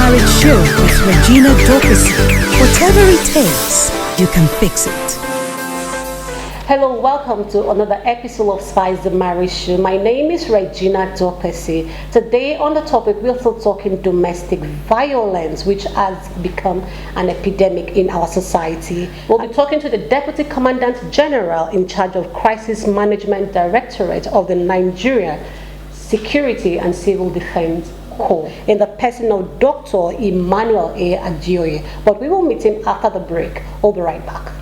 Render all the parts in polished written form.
Marriage Show with Regina Dorcas. Whatever it takes, you can fix it. Hello, welcome to another episode of Spice the Marriage Show. My name is Regina Dorcas. Today on the topic, we're still talking domestic violence, which has become an epidemic in our society. We'll be talking to the Deputy Commandant General in charge of Crisis Management Directorate of the Nigeria Security and Civil Defense Corps, in the person of Dr. E.A Adeoye. But we will meet him after the break. We'll be right back.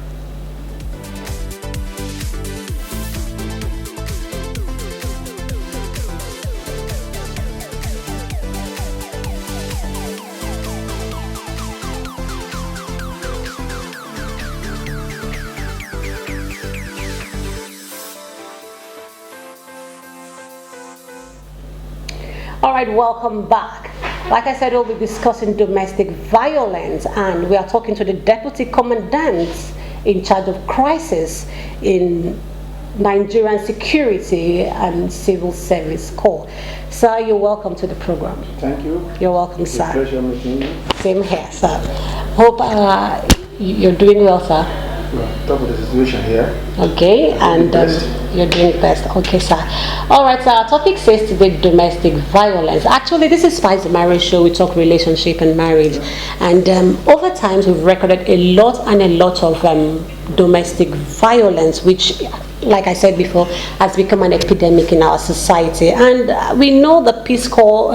All right, welcome back. Like I said, we'll be discussing domestic violence, and we are talking to the Deputy Commandant in charge of crisis in Nigerian Security and Civil Service Corps. Sir, you're welcome to the program. Thank you. You're welcome, sir. It's a pleasure meeting you. Same here, sir. Hope you're doing well, sir. Well, top of the situation here. Okay, and you're doing best. Okay, sir. All right, so our topic says today domestic violence. Actually, this is Spice the Marriage Show. We talk relationship and marriage, and over time we've recorded a lot of domestic violence, which, like I said before, has become an epidemic in our society. And we know the Peace Corps,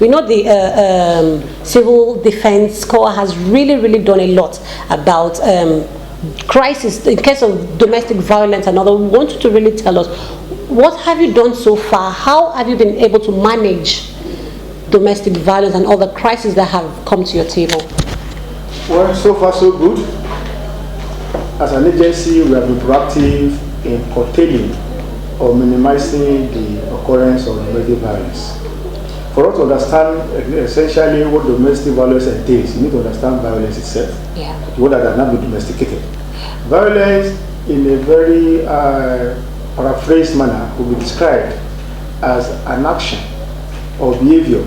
we know the Civil Defense Corps has really done a lot about crisis in case of domestic violence and other. We want you to really tell us, what have you done so far? How have you been able to manage domestic violence and other crises that have come to your table? Well, so far so good. As an agency, we have been proactive in curtailing or minimizing the occurrence of domestic violence. For us to understand essentially what domestic violence entails, you need to understand violence itself. Yeah. What that has not been domesticated. Violence, in a very paraphrased manner, could be described as an action or behavior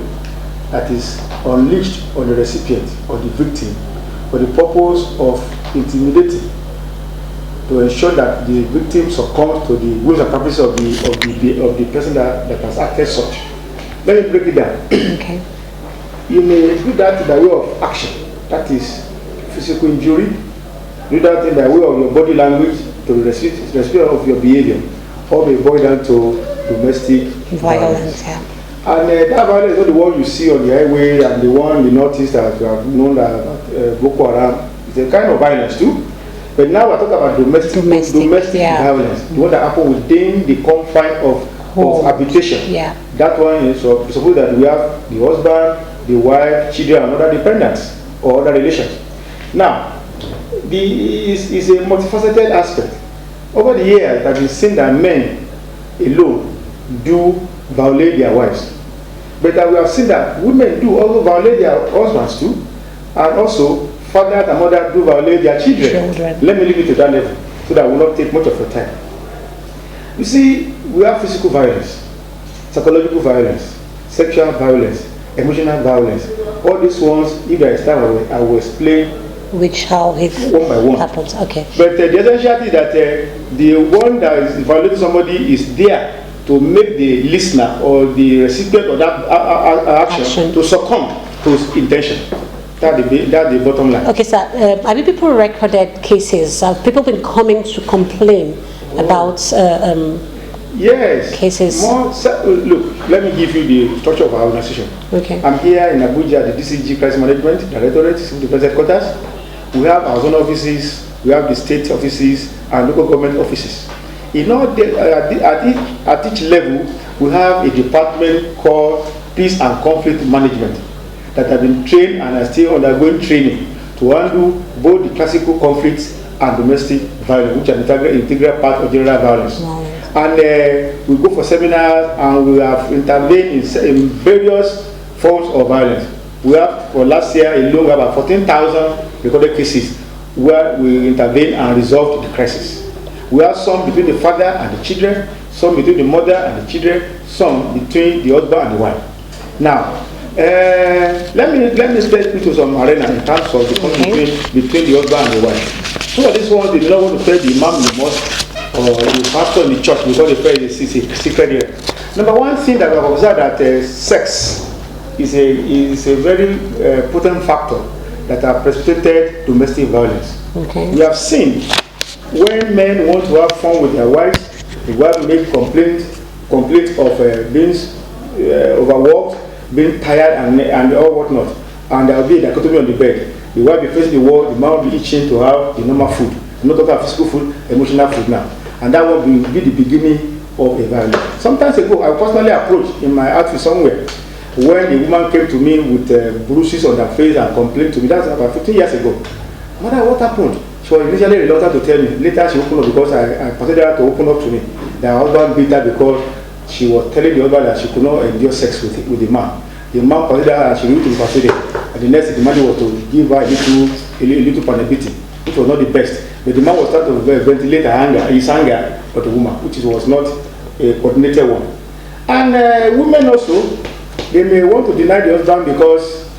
that is unleashed on the recipient or the victim for the purpose of intimidating, to ensure that the victim succumbs to the wills and purposes of the person that has acted such. Let me break it down. Okay. You may do that by way of action, that is physical injury. Do that by way of your body language to the recipient of your behavior, or may boil down to domestic violence. Yeah. And that violence is not the one you see on the highway and the one in the northeast that you have known as Boko Haram. It's a kind of violence too. But now we're talking about domestic violence, the one that happens within the confine of habitation. Yeah. That one is suppose that we have the husband, the wife, children, and other dependents or other relations. Now, this is a multifaceted aspect. Over the years, it has been seen that men alone do violate their wives. But we have seen that women do also violate their husbands too, and also fathers and mothers do violate their children. Let me leave it to that level so that we will not take much of your time. You see, we have physical violence, psychological violence, sexual violence, emotional violence. All these ones, if there is time, I will explain how it one by one happens. Okay. But the essential is that the one that is violating somebody is there to make the listener or the recipient of that action to succumb to his intention. That's the bottom line. Okay, sir. Have you people recorded cases? Have people been coming to complain about yes cases? Look, let me give you the structure of our organization. Okay. I'm here in Abuja, the DCG Crisis Management Directorate, Civil Defense Headquarters. We have our zone offices, we have the state offices, and local government offices. In all at each level, we have a department called Peace and Conflict Management that have been trained and are still undergoing training to handle both the classical conflicts and domestic violence, which are an integral part of general violence. Wow. And we go for seminars and we have intervened in various forms of violence. We have, for last year alone, we have about 14,000 recorded cases where we intervene and resolve the crisis. We have some between the father and the children, some between the mother and the children, some between the husband and the wife. Now, Let me step into some arena in terms of the conflict between the husband and the wife. Some of these ones, they do not want to tell the imam in the mosque or the pastor in the church because they feel it's a secret area. Number one thing that I've observed that sex is a very potent factor that have precipitated domestic violence. Okay. We have seen when men want to have fun with their wives, the wife make complaint of being overworked, being tired, and all whatnot, and there will be a dichotomy on the bed. The wife be facing the wall, the man will be itching to have the normal food. I'm not talking about physical food, emotional food now, and that will be the beginning of a violence. Sometimes ago, I personally approached in my outfit somewhere when the woman came to me with bruises on her face and complained to me. That's about 15 years ago. Mother, what happened? She was initially reluctant to tell me. Later, she opened up because I persuaded her to open up to me. That her husband beat her because she was telling the husband that she could not endure sex with the man. The man persuaded her and she went to be persuaded. And the next thing, the man was to give her a little panabiti, which was not the best. But the man was trying to ventilate his anger for the woman, which was not a coordinated one. And women also, they may want to deny the husband because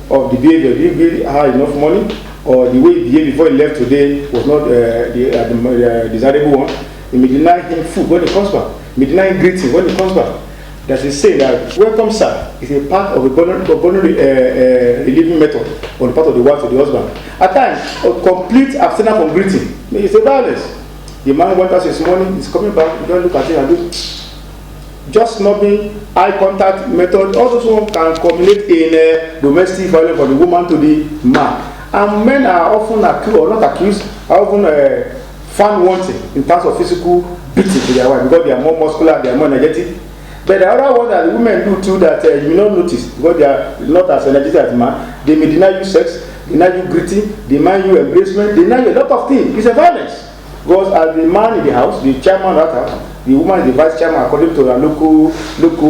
of the behavior. He didn't have enough money, or the way he behaved before he left today was not the desirable one. They may deny him food when he comes back. They may deny him greeting when he comes back. There's a saying that welcome sir is a part of a voluntary relieving method on the part of the wife to the husband. At times, a complete abstinence from greeting is a violence. The man went out this morning, he's coming back, you don't look at him and do just snubbing, eye contact method. All those ones can culminate in domestic violence from the woman to the man. And men are often accused, or not accused, are often found wanting in terms of physical beating to their wife because they are more muscular, they are more energetic. But the other one that the women do too that you will not notice because they are not as energetic as man, they may deny you sex, deny you greeting, deny you embracement, deny you a lot of things. It's a violence. Because as the man in the house, the chairman of that house, the woman is the vice chairman according to a local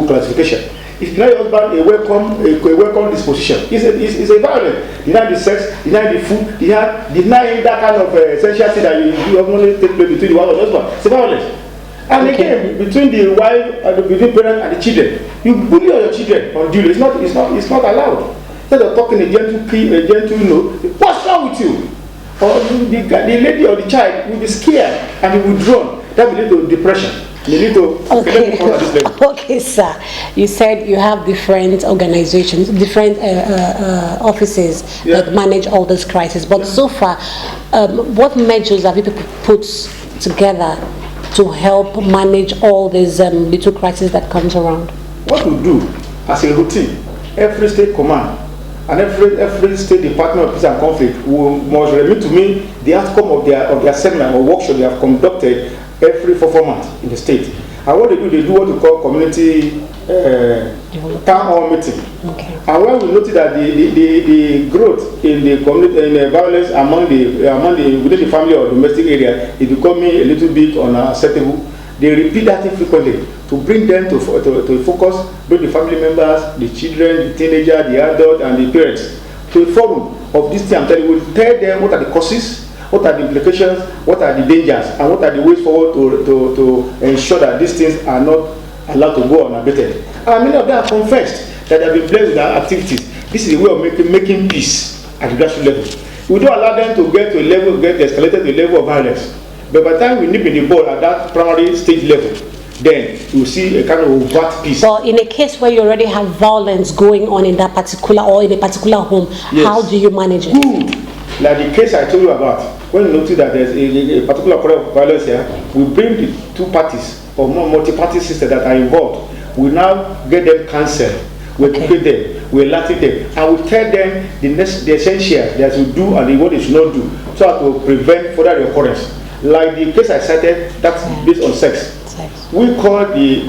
classification. If you deny your husband a welcome disposition, it's a violence. Deny the sex, deny the food, deny that kind of essential thing that you only take place between the wife and the husband. It's a violence. And again, between the wife and between parents and the children, you bully your children unduly. It's not allowed. Instead of talking a gentle what's wrong with you? Or the lady or the child will be scared and he will withdraw. That will lead to depression. Okay, sir. You said you have different organizations, different offices that manage all this crisis. But so far, what measures have you people put together to help manage all these little crises that comes around? What we do as a routine, every state command and every state department of peace and conflict must remit to me the outcome of their seminar or workshop they have conducted every 4 months in the state. And what they do what we call community town hall meeting. Okay. And when we notice that the growth in the community in the violence within the family or domestic area is becoming a little bit unacceptable, they repeat that thing frequently to bring them to focus, bring the family members, the children, the teenager, the adult, and the parents to a forum of this thing. I'm telling you, we'll tell them what are the causes, what are the implications, what are the dangers, and what are the ways forward to ensure that these things are not allowed to go unabated. And many of them have confessed that they have been blessed with their activities. This is a way of making peace at the grassroots level. We don't allow them to get to a level, get escalated to a level of violence. But by the time we nip in the bud at that primary stage level, then you see a kind of overt peace. But in a case where you already have violence going on in that particular or in a particular home, yes, how do you manage it? Good. Like the case I told you about, when you notice that there's a particular kind of violence here, we bring the two parties or more multi-party systems that are involved. We now get them cancelled. We educate them, we alert them, and we tell them the essentials that we do and what they should not do, so as to prevent further recurrence. Like the case I cited, that's based on sex. We call the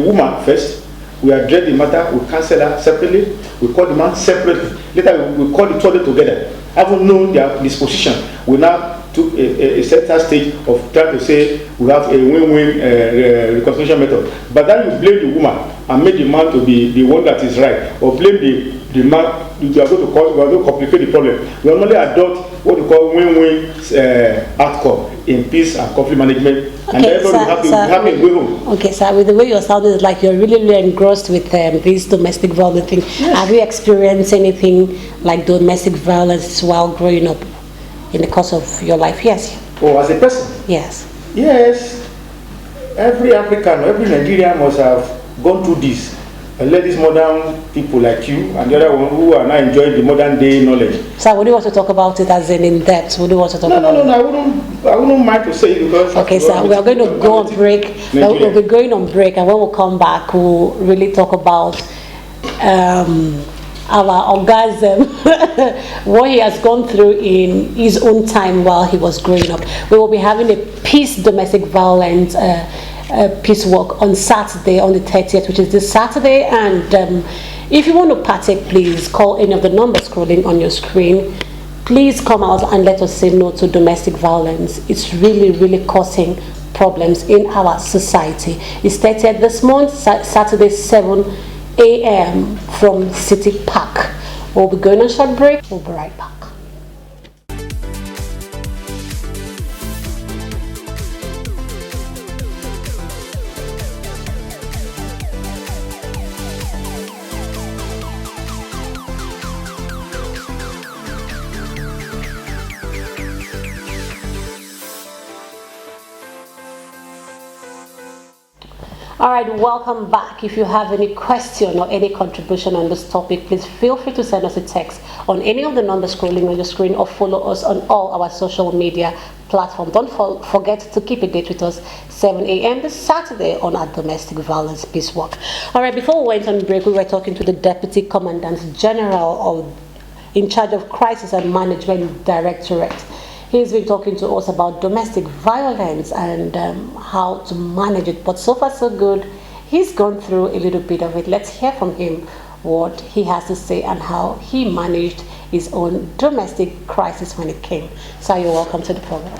woman first. We address the matter. We cancel her separately. We call the man separately. Later we call the two of them together. Having known their disposition, we now took a center stage of trying to say we have a win-win reconciliation method. But then you blame the woman and make the man to be the one that is right, or blame the man. You are going to complicate the problem. We normally adopt what we call win-win outcome in peace and conflict management, and okay, everybody have a way home. Okay, sir, with the way you're sounding, it's like you're really engrossed with this domestic violence thing. Yes. Have you experienced anything like domestic violence while growing up in the course of your life? Yes. Oh, as a person? Yes. Yes. Every African, every Nigerian must have gone through this. And let these modern people like you and the other one who are now enjoying the modern day knowledge. So, would you want to talk about it as in depth? Would you want to talk about it? No, I wouldn't mind to say it because. Okay, so we are going to go on break. We'll be going on break, and when we come back, we'll really talk about our orgasm, what he has gone through in his own time while he was growing up. We will be having a peace domestic violence peace walk on Saturday, on the 30th, which is this Saturday. And if you want to partake, please call any of the numbers scrolling on your screen. Please come out and let us say no to domestic violence. It's really causing problems in our society. It's 30th this month, Saturday, 7 a.m. from City Park. We'll be going on a short break. We'll be right back. All right, welcome back. If you have any question or any contribution on this topic, please feel free to send us a text on any of the numbers scrolling on your screen, or follow us on all our social media platforms. Don't forget to keep a date with us, 7 a.m. this Saturday on our Domestic Violence Peace Walk. All right, before we went on break, we were talking to the Deputy Commandant General in charge of Crisis and Management Directorate. He's been talking to us about domestic violence and how to manage it. But so far, so good. He's gone through a little bit of it. Let's hear from him what he has to say and how he managed his own domestic crisis when it came. So you're welcome to the program.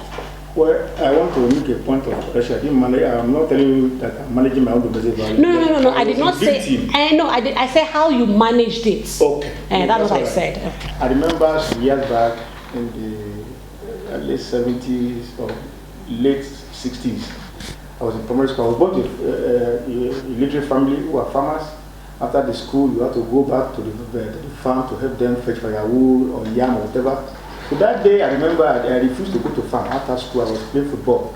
Well, I want to make a point of pressure. I'm not telling you that I'm managing my own domestic violence. No. I did not say. I said how you managed it. Okay. That's what I said. I remember some years back in the late 70s or late 60s. I was in primary school. I was born to a literary family who are farmers. After the school, you have to go back to the farm to help them fetch firewood or yam or whatever. So that day, I remember I refused to go to farm. After school, I was playing football.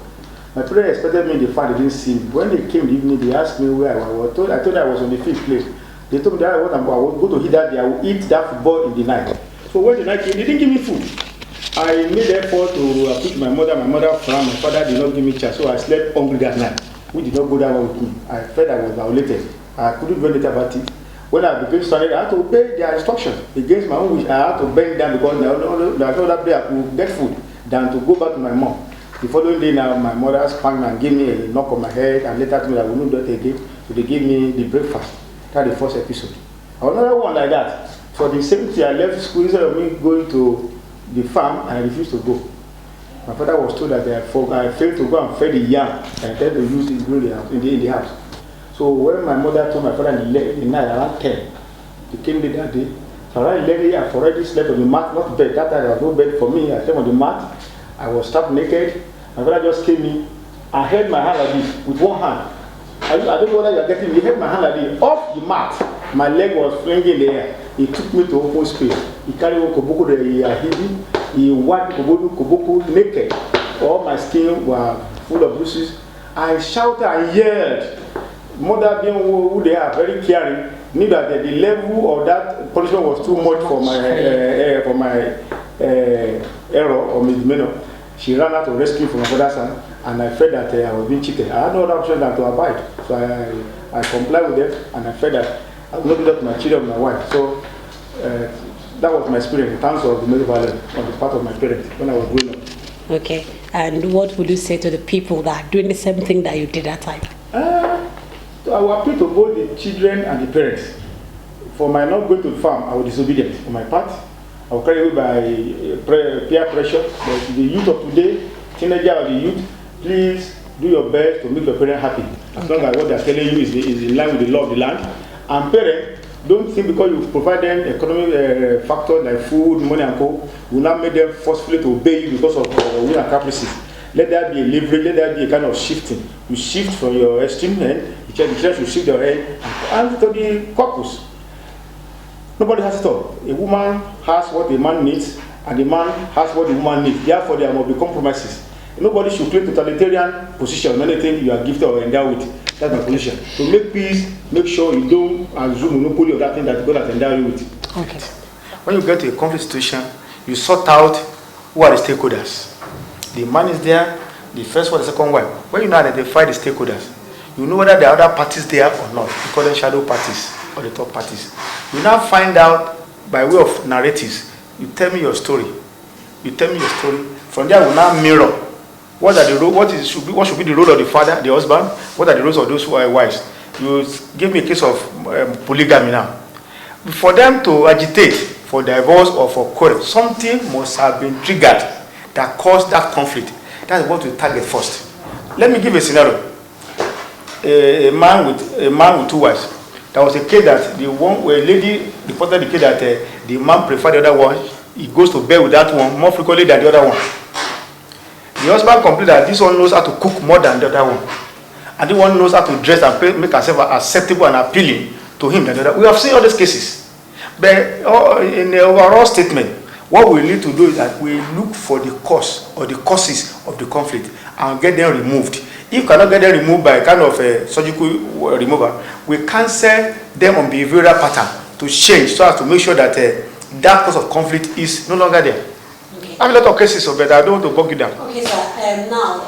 My parents expected me in the farm. They didn't see me. When they came in the evening, they asked me where I was. I told them I was on the field playing. They told me that I would go to eat that day. I would eat that football in the night. So when the night came, they didn't give me food. I made effort to appeal to my mother. My mother frowned. My father did not give me chance, so I slept hungry that night, which did not go down well with me. I felt I was violated. I couldn't do anything about it. When I became stranded, I had to obey their instructions against my own wish. I had to bend down because there was no other way I could get food than to go back to my mom. The following day, now my mother spanked me and gave me a knock on my head and later told me I would not do it again. So they gave me the breakfast. That's the first episode. Another one like that. For the same thing, I left school instead of me going to the farm, and I refused to go. My father was told that I failed to go and feed the yam and tell to use it in the house. So when my mother told my father in the night around 10, he came late that day. So around 11, I've already slept on the mat, not bed. That time there was no bed for me. I slept on the mat. I was strapped naked. My father just came in. I held my hand like this with one hand. I don't know whether you are getting me. He held my hand like this off the mat. My leg was flinging in the air. He took me to open space. He carried one koboko that he had hidden. He wiped koboko naked. All my skin were full of bruises. I shouted and yelled. Mother being who they are very caring, knew that the level of that punishment was too much for my error or misdemeanor. She ran out to rescue from my father's hand, and I felt that I was being cheated. I had no other option than to abide. So I complied with them, and I felt that I would not do that to my children and my wife. So that was my experience in terms of domestic violence on the part of my parents when I was growing up. Okay, and what would you say to the people that are doing the same thing that you did that time? I will appeal to both the children and the parents. For my not going to the farm, I was disobedient on my part. or carried away by peer pressure. But the youth of today, teenager or the youth, please do your best to make your parents happy. As long as what they're telling you is in line with the law of the land. And parents, don't think because you provide them economic factors like food, money, and co, will not make them forcefully to obey you because of will and caprices. Let there be a leverage, let there be a kind of shifting. You shift from your extreme end, the church will shift your head and to the corpus. Nobody has it all. A woman has what the man needs, and the man has what the woman needs. Therefore, there must be compromises. Nobody should claim totalitarian position on anything you are gifted or endowed with. That's my position. To make peace, make sure you don't assume monopoly of that thing that God has endowed you with. Okay. When you get to a conflict situation, you sort out who are the stakeholders. The man is there, the first one, the second one. When you now identify the stakeholders, you know whether there are other parties there or not. You call them shadow parties or the top parties. You now find out by way of narratives. You tell me your story. You tell me your story. From there, we now mirror what are the role, what should be the role of the father, the husband. What are the roles of those who are wives? You give me a case of polygamy now. For them to agitate for divorce or for quarrel, something must have been triggered that caused that conflict. That's what we target first. Let me give a scenario. A man with two wives. There was a case that the one where a lady reported the case that the man preferred the other one. He goes to bed with that one more frequently than the other one. The husband complained that this one knows how to cook more than the other one, and the one knows how to dress and make herself acceptable and appealing to him than the other. We have seen all these cases, but in the overall statement, what we need to do is that we look for the cause or the causes of the conflict and get them removed. If you cannot get them removed by a kind of a surgical removal, we cancel them on behavioral pattern to change so as to make sure that that cause of conflict is no longer there. Okay. I have a lot of cases, but I don't want to bog you down. Okay, sir. Now,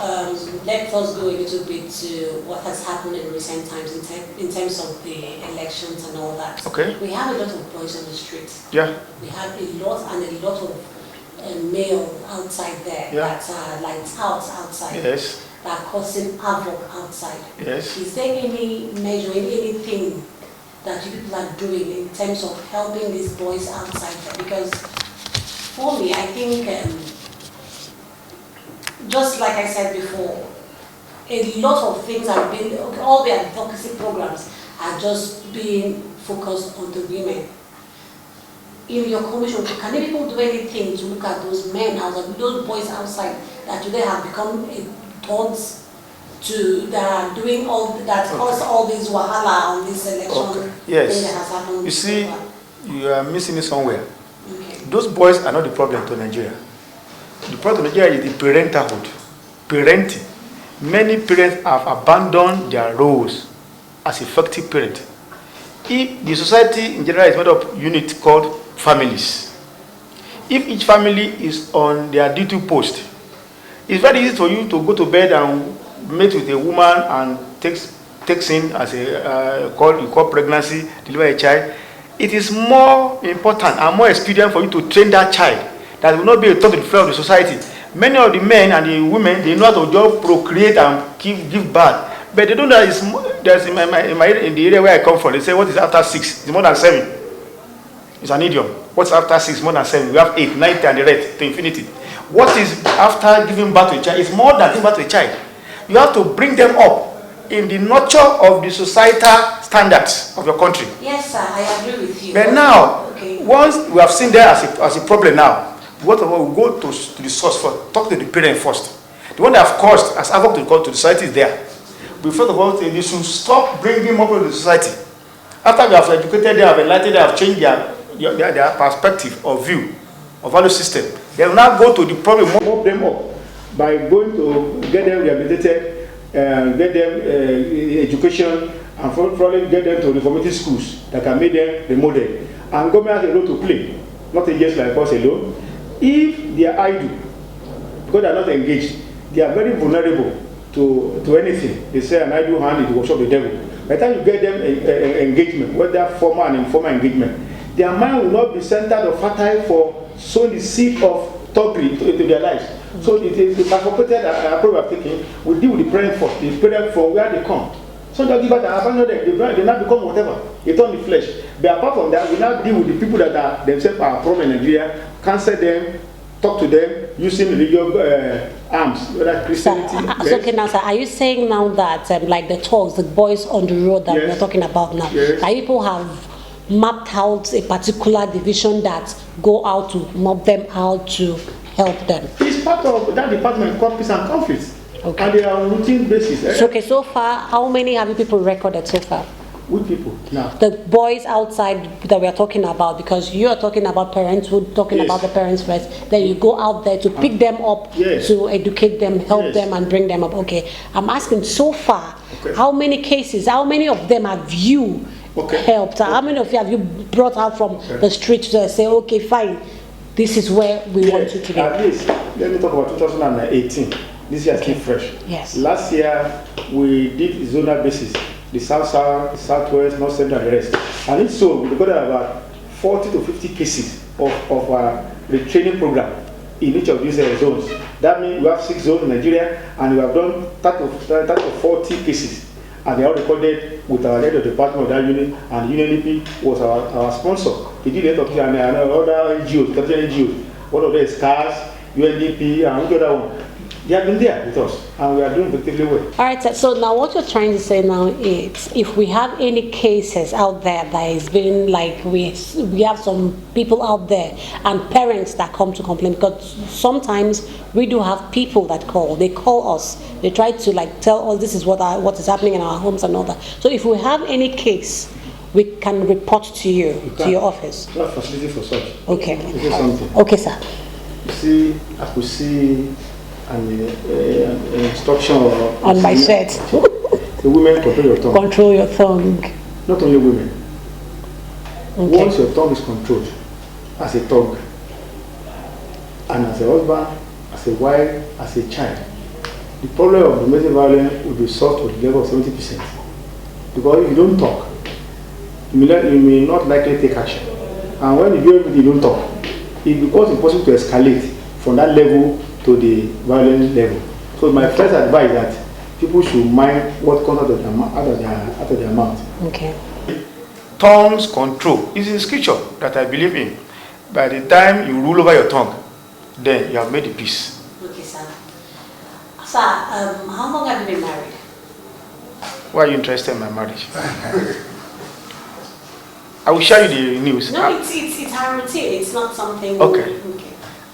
let us go a little bit to what has happened in recent times in terms of the elections and all that. Okay. We have a lot of boys on the streets. Yeah. We have a lot of male outside there that are lights out outside. Yes. That are causing havoc outside. Yes. Is there any measure, anything that you people are doing in terms of helping these boys outside there? Because for me, I think, just like I said before, a lot of things have been, all the advocacy programs are just being focused on the women. In your commission, can you people do anything to look at those men outside, those boys outside that today have become adults that are doing all that cause all this wahala on this election thing that has happened? You see, you are missing it somewhere. Okay. Those boys are not the problem to Nigeria. The problem to Nigeria is the parenthood. Parenting. Many parents have abandoned their roles as effective parents. If the society in general is made up of units called families, if each family is on their duty post, it's very easy for you to go to bed and meet with a woman and takes in as a call pregnancy, deliver a child. It is more important and more expedient for you to train that child that will not be a threat to the flow of the society. Many of the men and the women, they know how to just procreate and give birth, but they don't know that in the area where I come from, they say what is after 6? It's more than 7. It's an idiom. What's after 6? More than 7. We have 8, 9, and the rest to infinity. What is after giving birth to a child? It's more than giving birth to a child. You have to bring them up in the nurture of the societal standards of your country. Yes, sir, I agree with you. But now, once we have seen that as a problem now, what about we go to the source first, talk to the parent first. The one that have caused as havoc to the society is there. We first of all, they should stop bringing more people to the society. After we have educated them, have enlightened them, have changed their perspective or view or value system, they will now go to the problem, mop them up by going to get them rehabilitated, get them education, and probably get them to reformative schools that can make them the model. And government has a role to play, not just like us alone. If they are idle, because they are not engaged, they are very vulnerable to anything. They say an idle hand is the workshop of the devil. By the time you get them engagement, whether formal and informal engagement, their mind will not be centered or fertile for sowing the seed of thuggery into their lives. So it is the advocated approach we are taking. We deal with the parent first, the parent from where they come. Some just give birth and abandon them. They now become whatever. They turn the flesh. But apart from that, we now deal with the people that are themselves are problem in Nigeria, cancel them, talk to them using religious arms, whether Christianity. So, okay, now, sir, are you saying now that like the talks, the boys on the road that we're talking about now, that people have mapped out a particular division that go out to mob them out to help them? It's part of that department called peace and conflict. Okay. And they are on routine basis. So, okay, so far, how many have you people recorded so far? With people now. The boys outside that we are talking about, because you are talking about parenthood, talking about the parents first, then you go out there to pick them up, to educate them, help them, and bring them up. Okay, I'm asking so far, how many cases, how many of them have you helped? How many of you have you brought out from the street to say, okay, fine, this is where we want you to be? At least, let me talk about 2018. This year is still fresh. Yes. Last year, we did zonal basis. The south, southwest, north, central, and the rest. And it's so, we recorded about 40 to 50 cases of the training program in each of these zones. That means we have 6 zones in Nigeria, and we have done 30 to 40 cases. And they are recorded with our head of department of that unit, and UNDP was our sponsor. They did it and other NGOs, Catholic NGOs. One of them is CARS, UNDP, and which other one? They have been there with us, and we are doing effectively well. All right, so now what you're trying to say now is, if we have any cases out there that is being like, we have some people out there and parents that come to complain, because sometimes we do have people that call. They call us. They try to like tell us this is what is happening in our homes and all that. So if we have any case, we can report to you to your office. We have facility for such. Okay. Okay, sir. You see, I could see an instruction on my shirt. The women control your tongue. Control your tongue. Not only women. Once your tongue is controlled, as a tongue, and as a husband, as a wife, as a child, the problem of domestic violence will be solved to the level of 70%. Because if you don't talk, you may not likely take action. And when you do everything, you don't talk, it becomes impossible to escalate from that level to the violent level. So my first advice is that people should mind what comes out of their mouth. Okay. Tongue's control is in scripture that I believe in. By the time you rule over your tongue, then you have made the peace. Okay, sir. Sir, how long have you been married? Why are you interested in my marriage? I will share you the news. No, it's our routine. It's not something. Okay.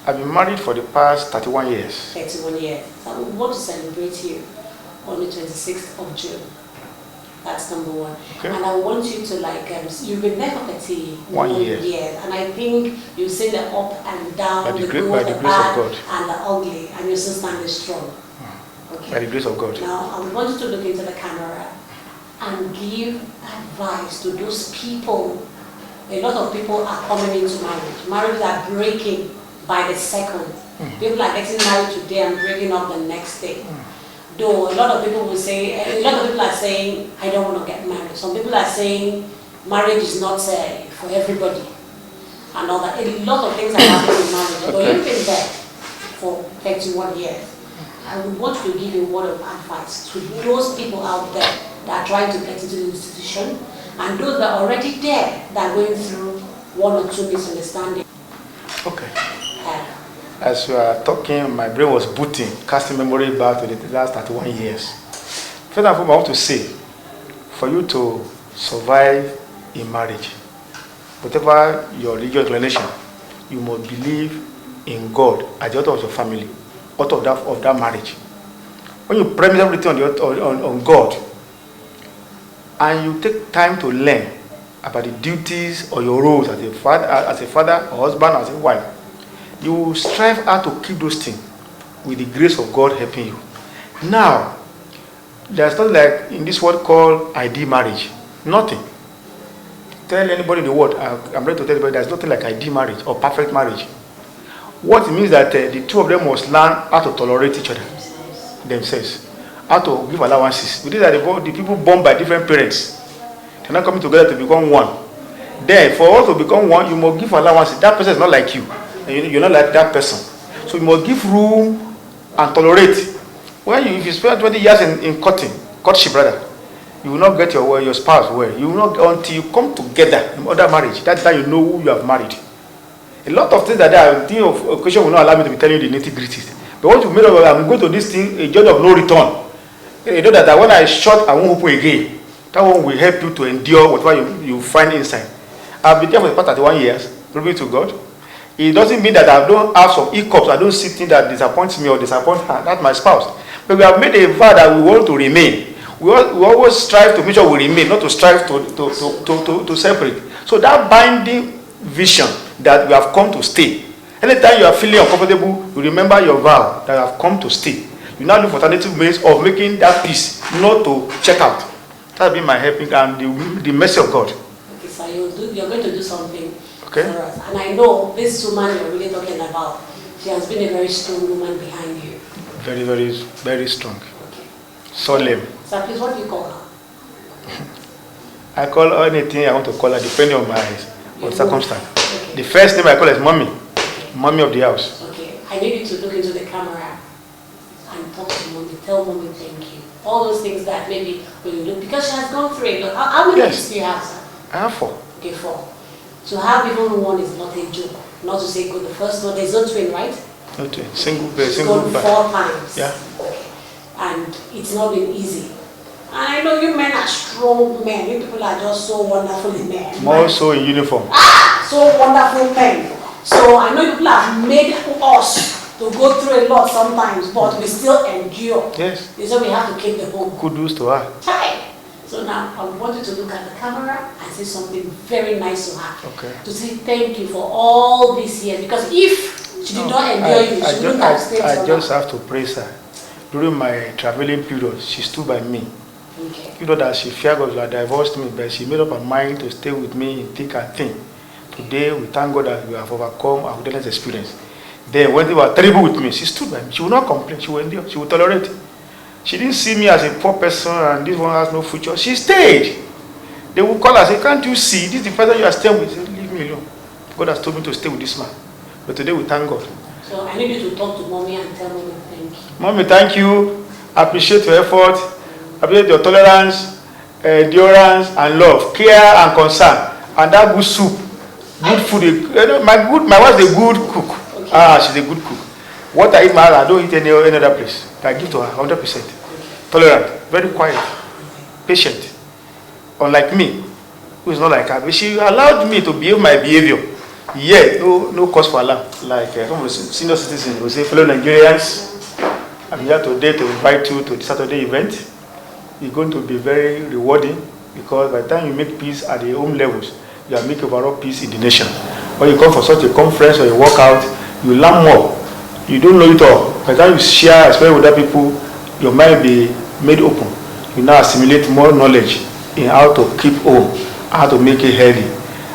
I've been married for the past 31 years. 31 years. So we want to celebrate you on the 26th of June. That's number one. Okay. And I want you to you've been there for 31 years. And I think you've seen the up and down, the good, the bad, and the ugly, and you're still standing strong. Okay. By the grace of God. Now, I want you to look into the camera and give advice to those people. A lot of people are coming into marriage. Marriages are breaking by the second. People are getting married today and breaking up the next day. Though a lot of people will say, a lot of people are saying, I don't want to get married. Some people are saying, marriage is not for everybody. And all that. A lot of things are happening in marriage. But you've been there for 31 years. I would want to give a word of advice to those people out there that are trying to get into the institution, and those that are already there that are going through one or two misunderstandings. Okay. As you are talking, my brain was booting, casting memory back to the last 31 years. First and foremost, I want to say, for you to survive in marriage, whatever your religious inclination, you must believe in God as the author of your family, author of that marriage. When you premise everything on God, and you take time to learn about the duties or your roles as a father, or husband, as a wife, you will strive hard to keep those things with the grace of God helping you. Now, there's nothing like in this world called ID marriage. Nothing. Tell anybody in the world, I'm ready to tell everybody, there's nothing like ID marriage or perfect marriage. What it means that the two of them must learn how to tolerate each other, themselves, how to give allowances. We did that the people born by different parents, they're not coming together to become one. Then, for us to become one, you must give allowances. That person is not like you. You're not like that person. So you must give room and tolerate. If you spend 20 years in courtship, rather, You will not get your spouse well. You will not until you come together in other marriage. That's how you know who you have married. A lot of things that I think of occasion will not allow me to be telling you the nitty-gritties. But once you made up, I'm going to this thing, a journey of no return. You know that when I shut, I won't open again. That one will help you to endure whatever you find inside. I've been there for the past 31 years, glory to God. It doesn't mean that I don't have some hiccups. I don't see things that disappoint me or disappoint her. That's my spouse. But we have made a vow that we want to remain. We always strive to make sure we remain, not to strive to separate. So that binding vision that we have come to stay. Anytime you are feeling uncomfortable, you remember your vow that you have come to stay. You now look for alternative ways of making that peace, not to check out. That will be my helping and the mercy of God. Okay, so you're going to do something okay. for us. And I know this woman you're really talking about, she has been a very strong woman behind you. Very, very, very strong. Okay. Solemn. So please, what do you call her? I call her anything I want to call her, depending on my circumstance. Okay. The first name I call her is Mommy. Mommy of the house. Okay. I need you to look into the camera and talk to Mommy. Tell Mommy thank you. All those things that maybe when you look, because she has gone through it. How many kids do you have, sir? I have 4. Okay, 4. To have even one is not a joke. Not to say good. The first one, there's no twin, right? No twin. Single gone 4 times. Yeah. Okay. And it's not been easy. And I know you men are strong men. You people are just so wonderful men. More so in uniform. So wonderful men. So I know you people have made us to go through a lot sometimes, but we still endure. Yes. So we have to keep the home. Kudos to her. Hi. So now I want you to look at the camera and say something very nice to her. Okay. To say thank you for all these years. Because if she did not endure you, she wouldn't have stayed. I just have to praise her. During my traveling period, she stood by me. Okay. You know that she feared God, she had divorced me, but she made up her mind to stay with me in thick and thin. Today, we thank God that we have overcome our wilderness experience. Then, when they were terrible with me, she stood by me. She would not complain. She would endure. She would tolerate. She didn't see me as a poor person and this one has no future. She stayed. They would call her and say, can't you see? This is the person you are staying with. Say, leave me alone. God has told me to stay with this man. But today, we thank God. So I need you to talk to Mommy and tell Mommy thank you. Mommy, thank you. I appreciate your effort. I appreciate your tolerance, endurance, and love, care and concern, and that good soup, good food. My wife is a good cook. Okay. She's a good cook. What I eat, I don't eat any other place. I give to her 100%. Tolerant, very quiet, patient. Unlike me, who is not like her, but she allowed me to behave my behavior. Yeah, no cause for alarm. Like some of the senior citizens will say, fellow Nigerians, I'm here today to invite you to the Saturday event. It's going to be very rewarding because by the time you make peace at the home levels, you are making overall peace in the nation. When you come for such a conference or a workout, you learn more. You don't know it all. By the time you share, especially with other people, your mind will be made open. You now assimilate more knowledge in how to keep home, how to make it healthy.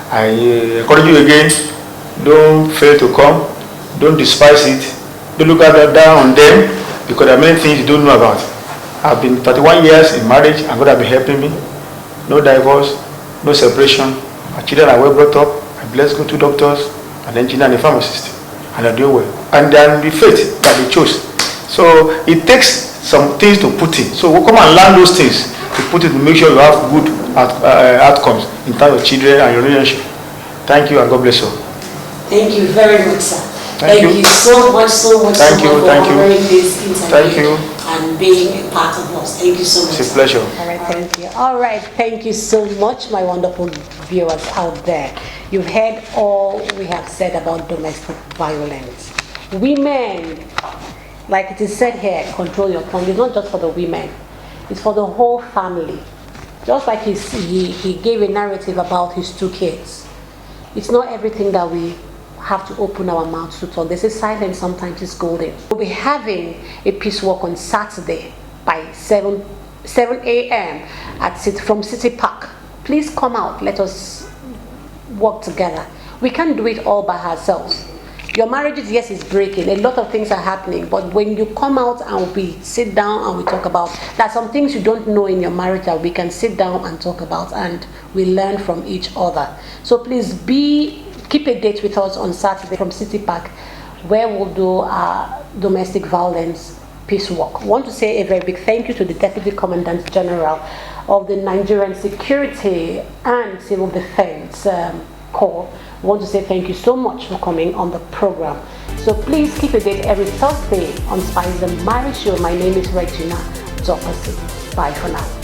I encourage you again, don't fail to come, don't despise it, don't look down on them because there are many things you don't know about. I've been 31 years in marriage and God has been helping me. No divorce, no separation. My children are well brought up. I bless God, 2 doctors, an engineer and a pharmacist. And they're doing well. And then the faith that they chose. So it takes some things to put in. So we'll come and learn those things to put it to make sure you have good outcomes in terms of children and your relationship. Thank you and God bless you. Thank you very much, sir. Thank you so much for honoring this interview. Thank you. And being a part of us. Thank you so much. It's a pleasure. All right, thank you. All right, thank you so much, my wonderful viewers out there. You've heard all we have said about domestic violence. Women, like it is said here, control your tongue. It's not just for the women. It's for the whole family. Just like he gave a narrative about his 2 kids. It's not everything that we have to open our mouths to talk. They say silence sometimes is golden. We'll be having a peace walk on Saturday by 7 a.m. from City Park. Please come out. Let us work together. We can't do it all by ourselves. Your marriages, yes, is breaking. A lot of things are happening. But when you come out and we sit down and we talk about, there are some things you don't know in your marriage that we can sit down and talk about, and we learn from each other. So please keep a date with us on Saturday from City Park, where we'll do our domestic violence peace walk. I want to say a very big thank you to the Deputy Commandant General of the Nigerian Security and Civil Defense Corps. I want to say thank you so much for coming on the program. So please keep a date every Thursday on Spice the Marriage Show. My name is Regina Doherty. Bye for now.